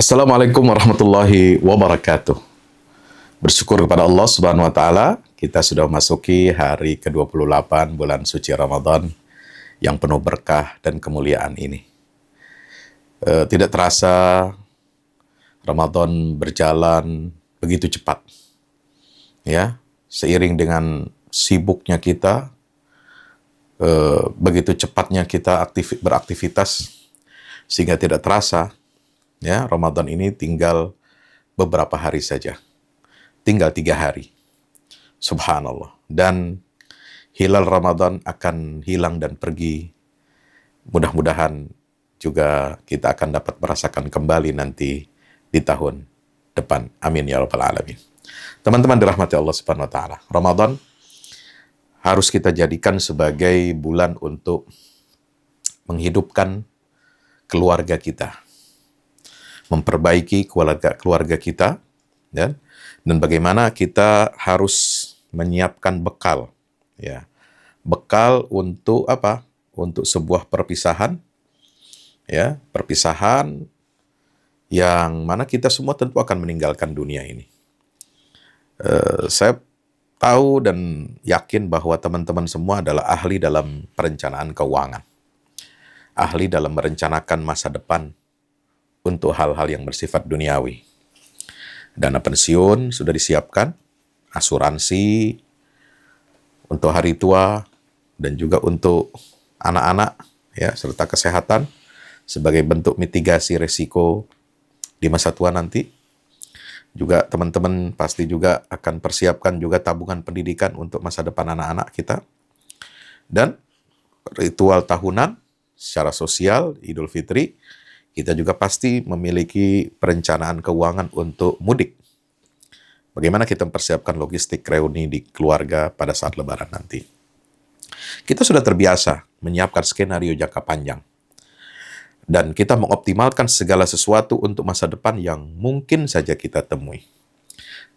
Assalamualaikum warahmatullahi wabarakatuh. Bersyukur kepada Allah Subhanahu wa taala, kita sudah memasuki hari ke-28 bulan suci Ramadan yang penuh berkah dan kemuliaan ini. Tidak terasa Ramadan berjalan begitu cepat. Ya, seiring dengan sibuknya kita, begitu cepatnya kita beraktivitas sehingga tidak terasa ya, Ramadan ini tinggal beberapa hari saja. Tinggal 3 hari. Subhanallah. Dan hilal Ramadan akan hilang dan pergi. Mudah-mudahan juga kita akan dapat merasakan kembali nanti di tahun depan. Amin ya rabbal alamin. Teman-teman dirahmati Allah Subhanahu wa taala. Ramadan harus kita jadikan sebagai bulan untuk menghidupkan keluarga kita, memperbaiki keluarga kita, dan bagaimana kita harus menyiapkan bekal, ya, bekal untuk apa? Untuk sebuah perpisahan, ya, perpisahan yang mana kita semua tentu akan meninggalkan dunia ini. Saya tahu dan yakin bahwa teman-teman semua adalah ahli dalam perencanaan keuangan, ahli dalam merencanakan masa depan untuk hal-hal yang bersifat duniawi. Dana pensiun sudah disiapkan, asuransi untuk hari tua, dan juga untuk anak-anak, ya, serta kesehatan sebagai bentuk mitigasi risiko di masa tua nanti. Juga teman-teman pasti juga akan persiapkan juga tabungan pendidikan untuk masa depan anak-anak kita. Dan ritual tahunan secara sosial, Idul Fitri, kita juga pasti memiliki perencanaan keuangan untuk mudik. Bagaimana kita mempersiapkan logistik reuni di keluarga pada saat Lebaran nanti. Kita sudah terbiasa menyiapkan skenario jangka panjang. Dan kita mengoptimalkan segala sesuatu untuk masa depan yang mungkin saja kita temui.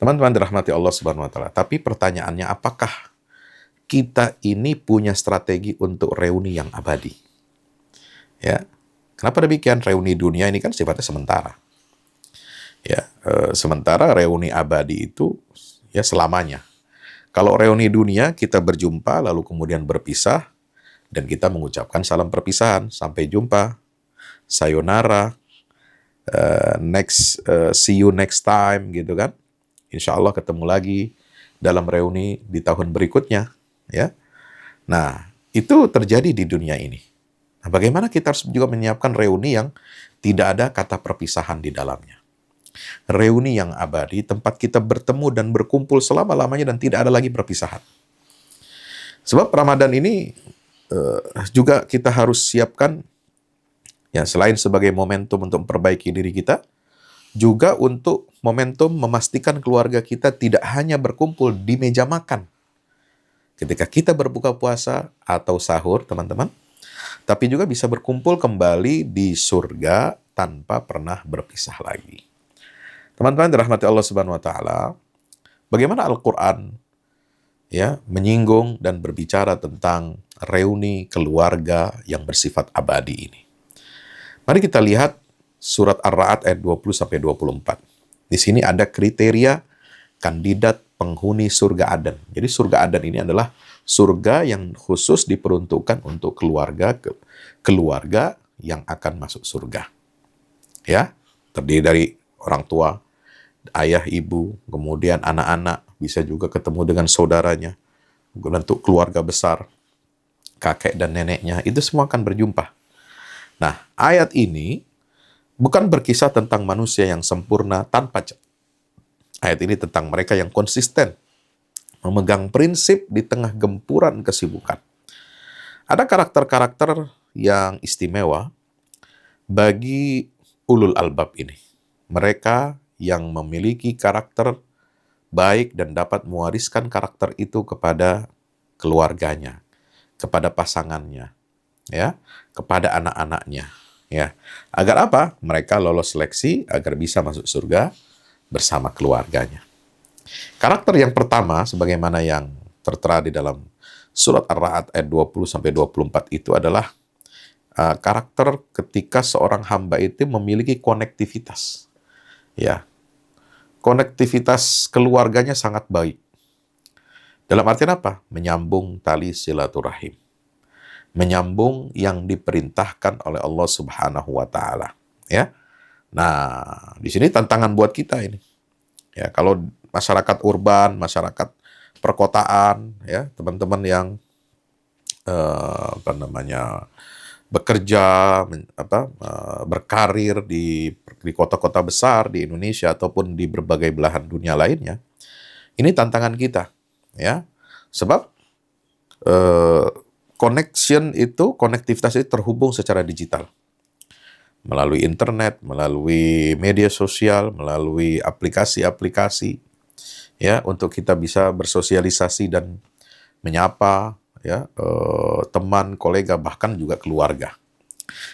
Teman-teman dirahmati Allah Subhanahu wa taala. Tapi pertanyaannya, apakah kita ini punya strategi untuk reuni yang abadi? Ya. Kenapa demikian? Reuni dunia ini kan sifatnya sementara. Ya, sementara reuni abadi itu ya selamanya. Kalau reuni dunia kita berjumpa lalu kemudian berpisah dan kita mengucapkan salam perpisahan, sampai jumpa, sayonara, see you next time gitu kan. Insya Allah ketemu lagi dalam reuni di tahun berikutnya, ya. Nah, itu terjadi di dunia ini. Nah, bagaimana kita harus juga menyiapkan reuni yang tidak ada kata perpisahan di dalamnya. Reuni yang abadi, tempat kita bertemu dan berkumpul selama-lamanya dan tidak ada lagi perpisahan. Sebab Ramadan ini juga kita harus siapkan, ya, selain sebagai momentum untuk memperbaiki diri kita, juga untuk momentum memastikan keluarga kita tidak hanya berkumpul di meja makan ketika kita berbuka puasa atau sahur, teman-teman, tapi juga bisa berkumpul kembali di surga tanpa pernah berpisah lagi. Teman-teman dirahmati Allah Subhanahu wa taala, bagaimana Al-Qur'an ya menyinggung dan berbicara tentang reuni keluarga yang bersifat abadi ini. Mari kita lihat surat Ar-Ra'd ayat 20 sampai 24. Di sini ada kriteria kandidat penghuni surga Aden. Jadi surga Aden ini adalah surga yang khusus diperuntukkan untuk keluarga yang akan masuk surga. Ya, terdiri dari orang tua, ayah, ibu, kemudian anak-anak, bisa juga ketemu dengan saudaranya, bentuk keluarga besar, kakek dan neneknya, itu semua akan berjumpa. Nah, ayat ini bukan berkisah tentang manusia yang sempurna tanpa celah. Ayat ini tentang mereka yang konsisten, memegang prinsip di tengah gempuran kesibukan. Ada karakter-karakter yang istimewa bagi ulul albab ini. Mereka yang memiliki karakter baik dan dapat mewariskan karakter itu kepada keluarganya, kepada pasangannya, ya, kepada anak-anaknya, ya. Agar apa? Mereka lolos seleksi agar bisa masuk surga bersama keluarganya. Karakter yang pertama, sebagaimana yang tertera di dalam surat Ar-Ra'd ayat 20-24 itu adalah karakter ketika seorang hamba itu memiliki konektivitas. Ya, konektivitas keluarganya sangat baik. Dalam artian apa? Menyambung tali silaturahim. Menyambung yang diperintahkan oleh Allah Subhanahu wa taala, ya. Nah, di sini tantangan buat kita ini. Ya, kalau masyarakat urban, masyarakat perkotaan, ya, teman-teman yang bekerja, berkarir di kota-kota besar di Indonesia ataupun di berbagai belahan dunia lainnya, ini tantangan kita, ya, sebab konektivitas itu terhubung secara digital melalui internet, melalui media sosial, melalui aplikasi-aplikasi, ya, untuk kita bisa bersosialisasi dan menyapa, ya, teman, kolega, bahkan juga keluarga.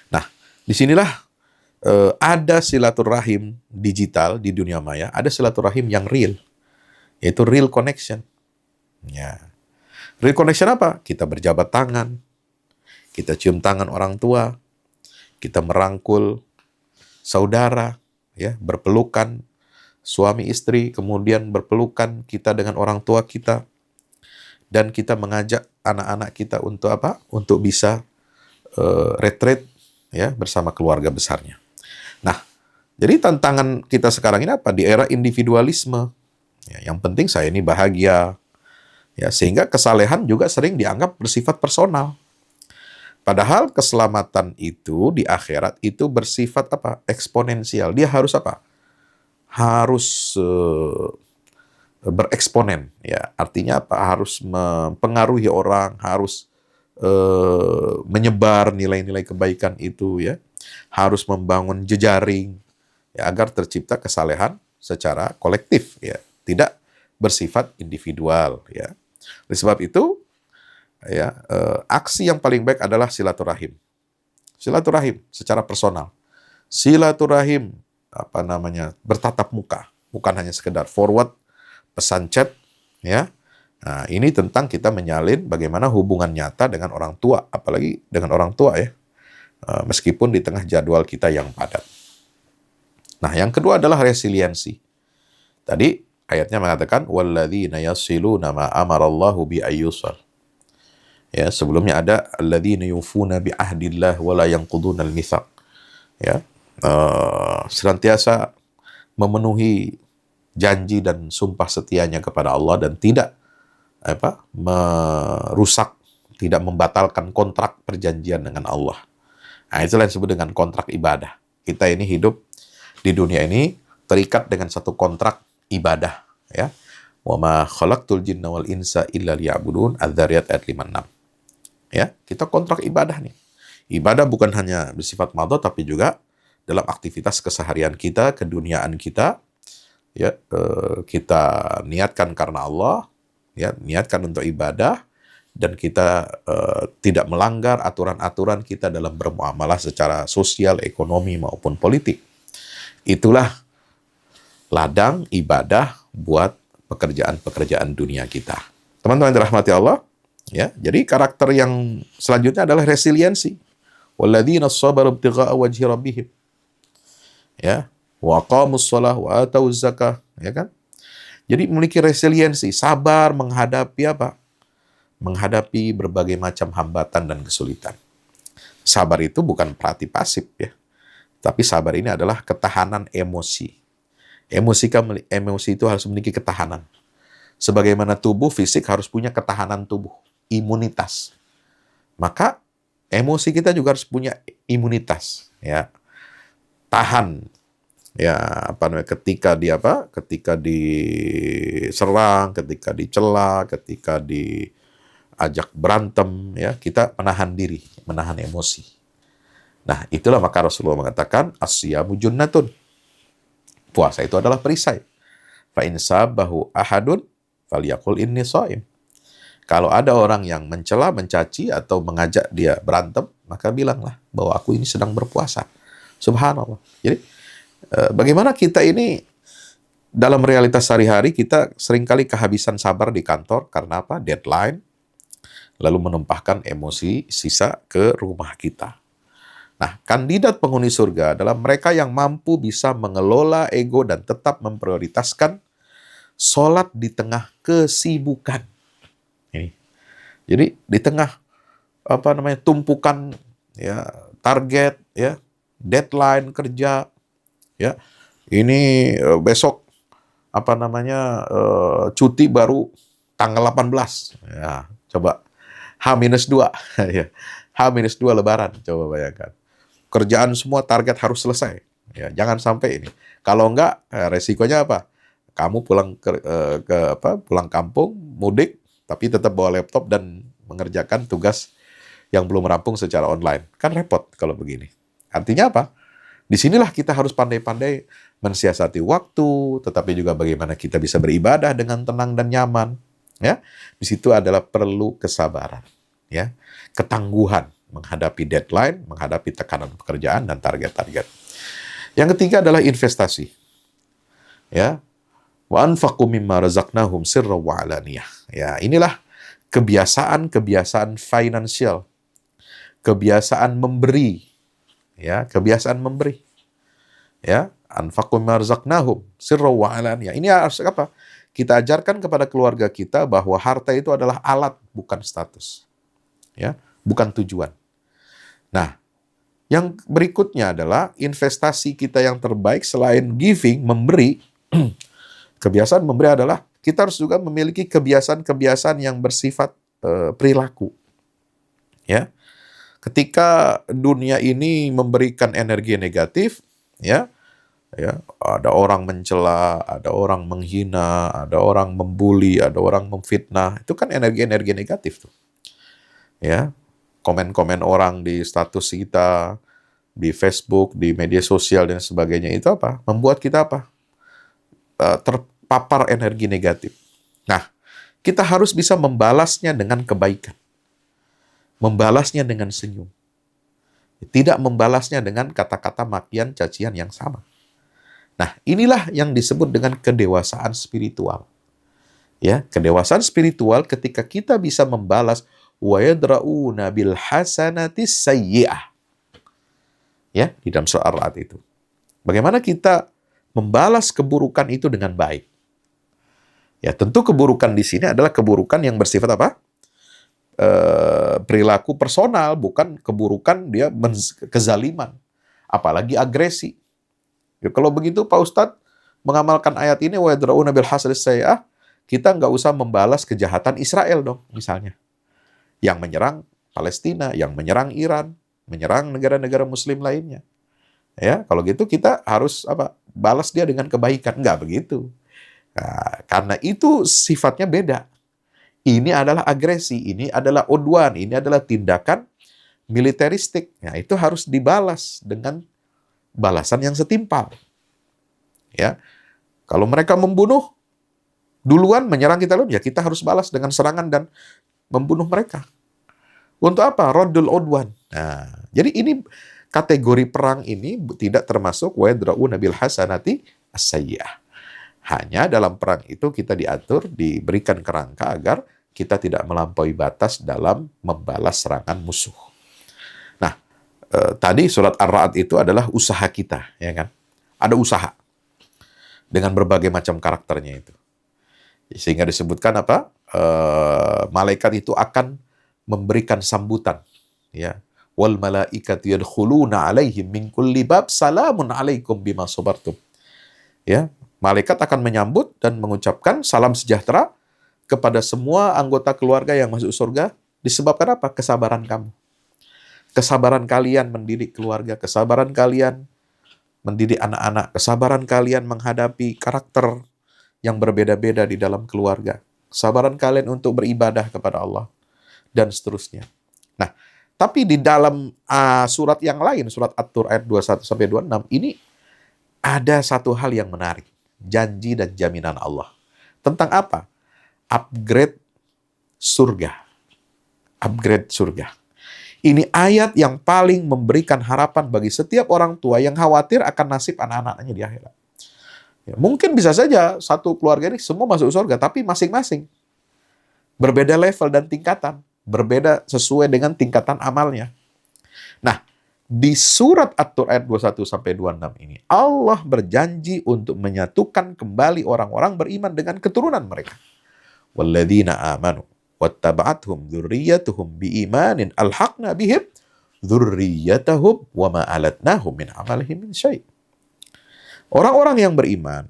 Nah, disinilah ada silaturahim digital di dunia maya, ada silaturahim yang real, yaitu real connection. Ya. Real connection apa? Kita berjabat tangan, kita cium tangan orang tua, kita merangkul saudara, ya, berpelukan suami istri, kemudian berpelukan kita dengan orang tua kita, dan kita mengajak anak-anak kita untuk apa? Untuk bisa retreat, ya, bersama keluarga besarnya. Nah, jadi tantangan kita sekarang ini apa? Di era individualisme, ya, yang penting saya ini bahagia, ya, sehingga kesalehan juga sering dianggap bersifat personal. Padahal keselamatan itu di akhirat itu bersifat apa? Eksponensial. Dia harus apa? Harus bereksponen, ya. Artinya apa? Harus mempengaruhi orang, harus menyebar nilai-nilai kebaikan itu, ya. Harus membangun jejaring, ya, agar tercipta kesalehan secara kolektif, ya. Tidak bersifat individual, ya. Oleh sebab itu, ya, aksi yang paling baik adalah silaturahim. Silaturahim secara personal. Silaturahim bertatap muka, bukan hanya sekedar forward pesan chat, ya. Nah, ini tentang kita menyalin bagaimana hubungan nyata dengan orang tua, apalagi dengan orang tua, ya. Meskipun di tengah jadwal kita yang padat. Nah, yang kedua adalah resiliensi. Tadi ayatnya mengatakan walladzina yasiluna ma amarallahu bi ayyusal. Ya, sebelumnya ada alladzina yufuna bi ahdillah wa la yanqudunal mitsaq. Ya, senantiasa memenuhi janji dan sumpah setianya kepada Allah dan tidak merusak, tidak membatalkan kontrak perjanjian dengan Allah. Nah, itulah yang disebut dengan kontrak ibadah. Kita ini hidup di dunia ini terikat dengan satu kontrak ibadah, ya. Wa ma khalaqtul jinna wal insa illa liya'budun, Adz-Dzariyat ayat 56. Ya, kita kontrak ibadah nih. Ibadah bukan hanya bersifat madha tapi juga dalam aktivitas keseharian kita, keduniaan kita, ya, kita niatkan karena Allah, ya, niatkan untuk ibadah, dan kita tidak melanggar aturan-aturan kita dalam bermuamalah secara sosial, ekonomi maupun politik. Itulah ladang ibadah buat pekerjaan-pekerjaan dunia kita. Teman-teman yang dirahmati Allah, ya, jadi karakter yang selanjutnya adalah resiliensi. Walladzina sabaru ibtigha'a wajhi rabbihim. Ya, wa aqamus shalah wa atauz zakah, ya kan? Jadi memiliki resiliensi, sabar menghadapi apa? Menghadapi berbagai macam hambatan dan kesulitan. Sabar itu bukan berarti pasif, ya. Tapi sabar ini adalah ketahanan emosi. Emosi itu harus memiliki ketahanan. Sebagaimana tubuh fisik harus punya ketahanan tubuh, imunitas. Maka emosi kita juga harus punya imunitas, ya. Tahan, ya, ketika diserang, ketika dicela, ketika diajak berantem, ya, kita menahan diri, menahan emosi. Nah, itulah maka Rasulullah mengatakan as-siyamu junnatun. Puasa itu adalah perisai. Fa in sabahu ahadun falyaqul inni shaim. Kalau ada orang yang mencela, mencaci atau mengajak dia berantem, maka bilanglah bahwa aku ini sedang berpuasa. Subhanallah. Jadi bagaimana kita ini dalam realitas sehari-hari kita seringkali kehabisan sabar di kantor karena apa? Deadline, lalu menumpahkan emosi sisa ke rumah kita. Nah, kandidat penghuni surga adalah mereka yang mampu bisa mengelola ego dan tetap memprioritaskan sholat di tengah kesibukan. Ini. Jadi di tengah tumpukan ya target ya deadline kerja ya ini besok cuti baru tanggal 18 ya coba H-2 ya H-2 Lebaran coba bayangkan kerjaan semua target harus selesai ya jangan sampai ini kalau enggak resikonya apa kamu pulang pulang kampung mudik tapi tetap bawa laptop dan mengerjakan tugas yang belum rampung secara online. Kan repot kalau begini. Artinya apa? Disinilah kita harus pandai-pandai mensiasati waktu, tetapi juga bagaimana kita bisa beribadah dengan tenang dan nyaman. Ya, di situ adalah perlu kesabaran, ya, ketangguhan menghadapi deadline, menghadapi tekanan pekerjaan dan target-target. Yang ketiga adalah investasi. Ya, wa anfaqu mimma razaqnahum sirran wa alaniyah. Ya, inilah kebiasaan-kebiasaan finansial. Kebiasaan memberi, ya, kebiasaan memberi, ya, anfaqu mimma razaqnahum sirran wa alaniyah. Ini harus apa? Kita ajarkan kepada keluarga kita bahwa harta itu adalah alat, bukan status, ya, bukan tujuan. Nah, yang berikutnya adalah investasi kita yang terbaik selain giving, memberi. Kebiasaan memberi adalah kita harus juga memiliki kebiasaan-kebiasaan yang bersifat perilaku, ya. Ketika dunia ini memberikan energi negatif, ya, ada orang mencela, ada orang menghina, ada orang membuli, ada orang memfitnah, itu kan energi-energi negatif tuh, ya. Komen-komen orang di status kita, di Facebook, di media sosial dan sebagainya itu apa? Membuat kita apa? Terpapar energi negatif. Nah, kita harus bisa membalasnya dengan kebaikan. Membalasnya dengan senyum. Tidak membalasnya dengan kata-kata makian, cacian yang sama. Nah, inilah yang disebut dengan kedewasaan spiritual. Ya, kedewasaan spiritual ketika kita bisa membalas wa yadra'una bil hasanatis sayyi'ah. Ya, di dalam surah Ar-Ra'd itu. Bagaimana kita membalas keburukan itu dengan baik? Ya, tentu keburukan di sini adalah keburukan yang bersifat apa? Perilaku personal, bukan keburukan dia kezaliman, apalagi agresi. Ya, kalau begitu Pak Ustadz mengamalkan ayat ini wa yadra'una bil hasanis sayyi'ah, kita nggak usah membalas kejahatan Israel dong, misalnya. Yang menyerang Palestina, yang menyerang Iran, menyerang negara-negara muslim lainnya. Ya, kalau gitu kita harus apa? Balas dia dengan kebaikan. Nggak begitu. Nah, karena itu sifatnya beda. Ini adalah agresi, ini adalah udwan, ini adalah tindakan militeristik. Nah, itu harus dibalas dengan balasan yang setimpal. Ya. Kalau mereka membunuh duluan menyerang kita ya kita harus balas dengan serangan dan membunuh mereka. Untuk apa? Raddul udwan. Nah, jadi ini kategori perang ini tidak termasuk wa yadra'una bil hasanati as-sayyi'ah. Hanya dalam perang itu kita diatur, diberikan kerangka agar kita tidak melampaui batas dalam membalas serangan musuh. Nah, tadi surat Ar-Ra'd itu adalah usaha kita, ya kan? Ada usaha dengan berbagai macam karakternya itu. Sehingga disebutkan apa? Malaikat itu akan memberikan sambutan, ya. Wal malaikatu yadkhuluna 'alaihim min kulli bab salamun 'alaikum bima sabartum. Ya, malaikat akan menyambut dan mengucapkan salam sejahtera kepada semua anggota keluarga yang masuk surga disebabkan apa? Kesabaran kamu. Kesabaran kalian mendidik keluarga, kesabaran kalian mendidik anak-anak, kesabaran kalian menghadapi karakter yang berbeda-beda di dalam keluarga, kesabaran kalian untuk beribadah kepada Allah, dan seterusnya. Nah, tapi di dalam surat yang lain, surat At-Tur ayat 21-26, ini ada satu hal yang menarik. Janji dan jaminan Allah. Tentang apa? Upgrade surga. Upgrade surga. Ini ayat yang paling memberikan harapan bagi setiap orang tua yang khawatir akan nasib anak-anaknya di akhirat. Ya, mungkin bisa saja satu keluarga ini semua masuk surga, tapi masing-masing. Berbeda level dan tingkatan. Berbeda sesuai dengan tingkatan amalnya. Nah, Di surat At-Tur ayat 21 sampai 26 ini, Allah berjanji untuk menyatukan kembali orang-orang beriman dengan keturunan mereka. Walladzina amanu wattaba'athum dzurriyyatuhum biimanin alhaqna bihim dzurriyyatahum wa ma alatnahum min amalihim min syai'. Orang-orang yang beriman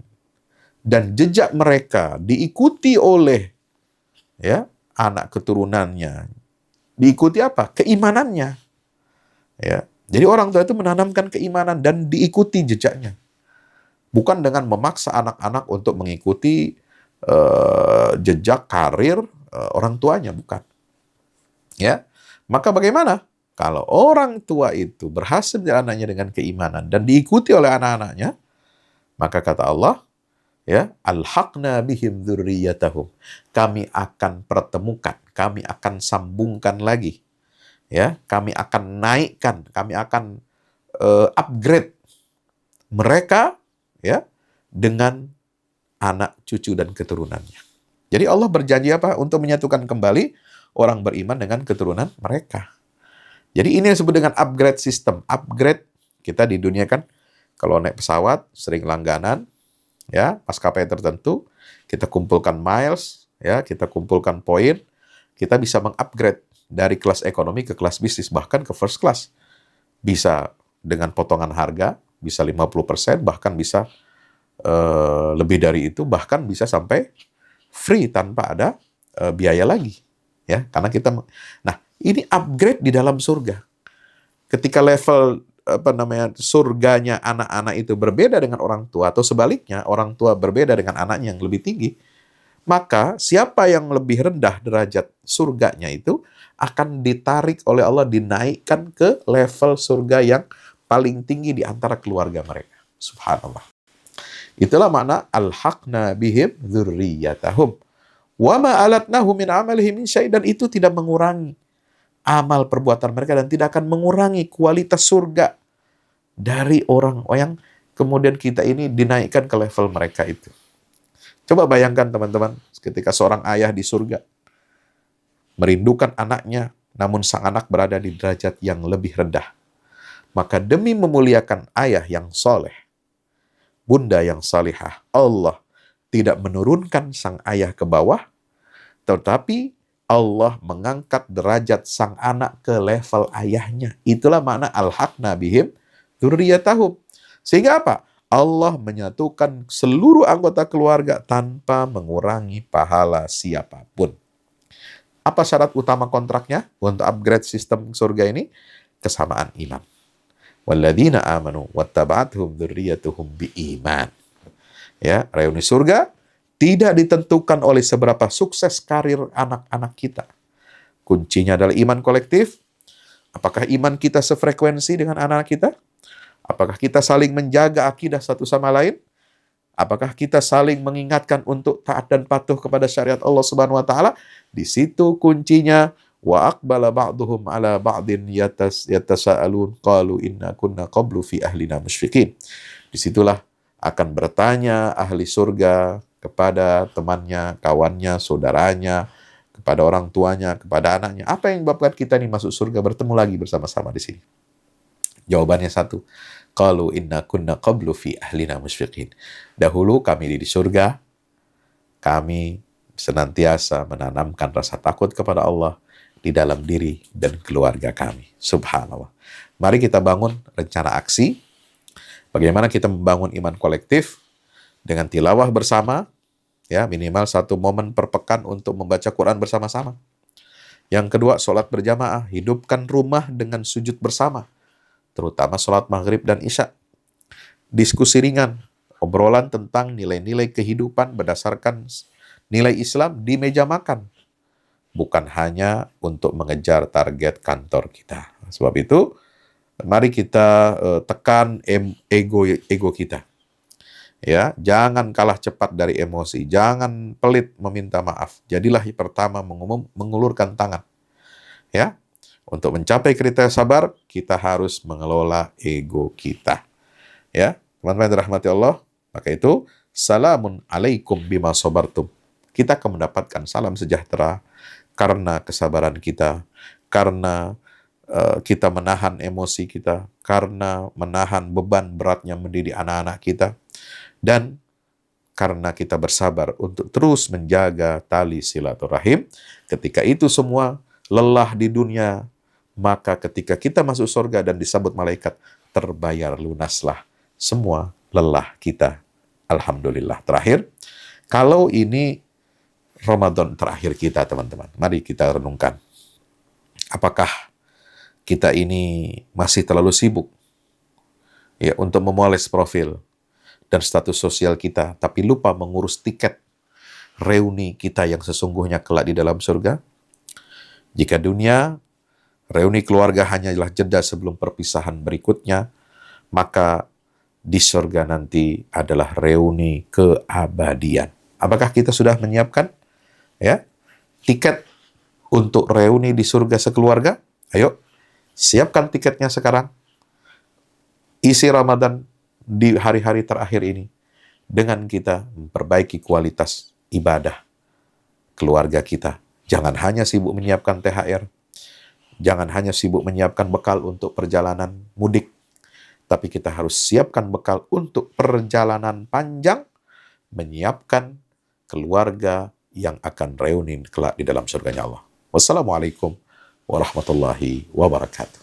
dan jejak mereka diikuti oleh anak keturunannya. Diikuti apa? Keimanannya. Ya. Jadi orang tua itu menanamkan keimanan dan diikuti jejaknya. Bukan dengan memaksa anak-anak untuk mengikuti jejak karir orang tuanya, bukan. Ya. Maka bagaimana? Kalau orang tua itu berhasil anaknya dengan keimanan dan diikuti oleh anak-anaknya, maka kata Allah, alhaqna bihim dzurriyyatahum. Kami akan pertemukan, kami akan sambungkan lagi. Kami akan naikkan, kami akan upgrade mereka dengan anak, cucu, dan keturunannya. Jadi Allah berjanji apa? Untuk menyatukan kembali orang beriman dengan keturunan mereka. Jadi ini yang disebut dengan upgrade system. Upgrade, kita di dunia kan, kalau naik pesawat, sering langganan, maskapai tertentu, kita kumpulkan miles, kita kumpulkan poin, kita bisa mengupgrade dari kelas ekonomi ke kelas bisnis, bahkan ke first class. Bisa dengan potongan harga, bisa 50%, bahkan bisa lebih dari itu, bahkan bisa sampai free tanpa ada biaya lagi. Karena kita, ini upgrade di dalam surga. Ketika level surganya anak-anak itu berbeda dengan orang tua, atau sebaliknya, orang tua berbeda dengan anaknya yang lebih tinggi, maka siapa yang lebih rendah derajat surganya itu akan ditarik oleh Allah, dinaikkan ke level surga yang paling tinggi di antara keluarga mereka. Subhanallah. Itulah makna alhaqna bihim dzurriyyatahum wa ma alatnahum min amalihim min syai', dan itu tidak mengurangi amal perbuatan mereka dan tidak akan mengurangi kualitas surga dari orang yang kemudian kita ini dinaikkan ke level mereka itu. Coba bayangkan teman-teman, ketika seorang ayah di surga merindukan anaknya, namun sang anak berada di derajat yang lebih rendah. Maka demi memuliakan ayah yang soleh, bunda yang salihah, Allah tidak menurunkan sang ayah ke bawah, tetapi Allah mengangkat derajat sang anak ke level ayahnya. Itulah makna alhaqna bihim dzurriyyatahum. Sehingga apa? Allah menyatukan seluruh anggota keluarga tanpa mengurangi pahala siapapun. Apa syarat utama kontraknya untuk upgrade sistem surga ini? Kesamaan iman. Walladzina amanu wattaba'athum dzurriyyatuhum biiman. Reuni surga tidak ditentukan oleh seberapa sukses karir anak-anak kita. Kuncinya adalah iman kolektif. Apakah iman kita sefrekuensi dengan anak-anak kita? Apakah kita saling menjaga akidah satu sama lain? Apakah kita saling mengingatkan untuk taat dan patuh kepada syariat Allah Subhanahu wa taala? Di situ kuncinya. Wa aqbala ba'duhum ala ba'din yatasaalun qalu inna kunna qablu fi ahlina musyfiqin. Disitulah akan bertanya ahli surga kepada temannya, kawannya, saudaranya, kepada orang tuanya, kepada anaknya, apa yang menyebabkan kita ini masuk surga bertemu lagi bersama-sama di sini? Jawabannya satu. Qalu inna kunna qablu fi ahlina musyfiqin. Dahulu kami di surga, kami senantiasa menanamkan rasa takut kepada Allah di dalam diri dan keluarga kami. Subhanallah. Mari kita bangun rencana aksi. Bagaimana kita membangun iman kolektif dengan tilawah bersama, minimal 1 momen per pekan untuk membaca Quran bersama-sama. Yang kedua, sholat berjamaah. Hidupkan rumah dengan sujud bersama, terutama sholat maghrib dan isya. Diskusi ringan, obrolan tentang nilai-nilai kehidupan berdasarkan nilai Islam di meja makan. Bukan hanya untuk mengejar target kantor kita. Sebab itu, mari kita tekan ego kita. Jangan kalah cepat dari emosi. Jangan pelit meminta maaf. Jadilah pertama mengulurkan tangan. Untuk mencapai kriteria sabar, kita harus mengelola ego kita. Teman-teman dirahmati Allah, maka itu, salamun alaikum bima sabartum. Kita akan mendapatkan salam sejahtera karena kesabaran kita, karena kita menahan emosi kita, karena menahan beban beratnya mendidik anak-anak kita, dan karena kita bersabar untuk terus menjaga tali silaturahim. Ketika itu semua lelah di dunia, maka ketika kita masuk surga dan disambut malaikat, terbayar lunaslah semua lelah kita. Alhamdulillah. Terakhir, kalau ini Ramadan terakhir kita, teman-teman, mari kita renungkan. Apakah kita ini masih terlalu sibuk ya untuk memoles profil dan status sosial kita, tapi lupa mengurus tiket reuni kita yang sesungguhnya kelak di dalam surga? Jika dunia, reuni keluarga hanyalah jeda sebelum perpisahan berikutnya, maka di surga nanti adalah reuni keabadian. Apakah kita sudah menyiapkan ya tiket untuk reuni di surga sekeluarga? Ayo, siapkan tiketnya sekarang. Isi Ramadan di hari-hari terakhir ini dengan kita memperbaiki kualitas ibadah keluarga kita. Jangan hanya sibuk menyiapkan THR, jangan hanya sibuk menyiapkan bekal untuk perjalanan mudik, tapi kita harus siapkan bekal untuk perjalanan panjang, menyiapkan keluarga yang akan reuni kelak di dalam surganya Allah. Wassalamualaikum warahmatullahi wabarakatuh.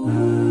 Mm-hmm.